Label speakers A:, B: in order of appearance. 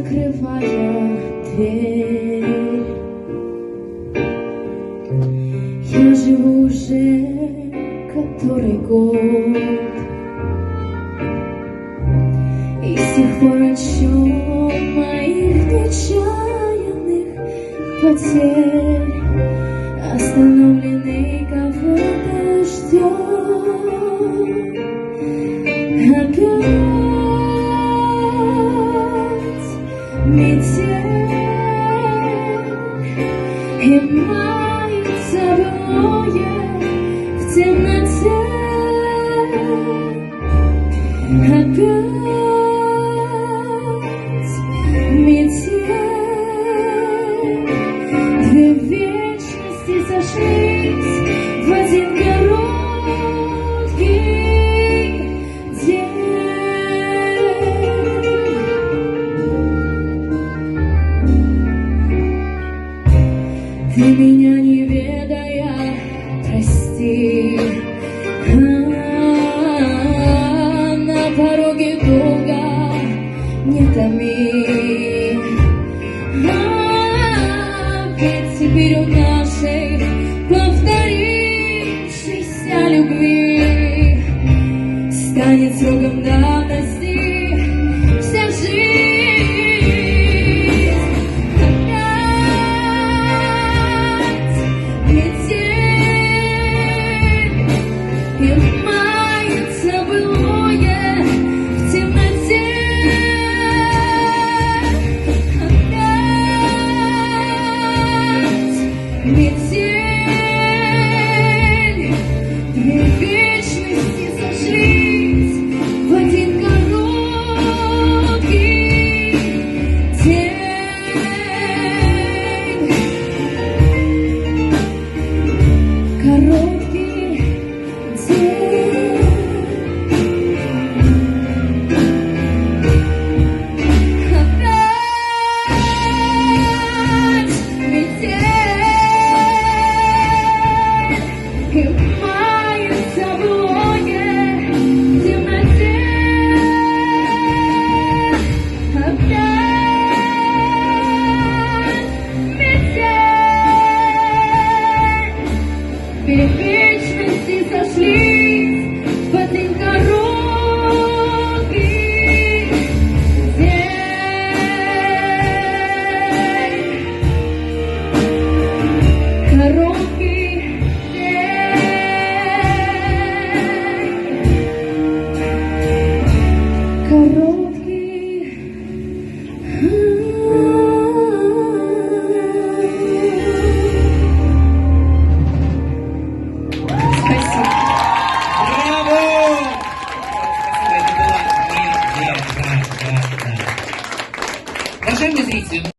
A: закрывая дверь. Я живу уже который год, и с тех пор отсчет моих нечаянных потерь остановленный кавер дождем. Опять метель, и мается былое в темноте. Опять метель, две вечности сошлись в один короткий день. Ты меня не ведая, прости, на пороге долго не томи. Ведь теперь у нашей повторившейся любви станет сроком давности вся жизнь. Метель, две вечности сошлись в один короткий день. Короткий день. Опять метель, мается былое в темноте. Опять метель, две вечности сошлись в один короткий день. Короткий
B: Уважаемые зрители!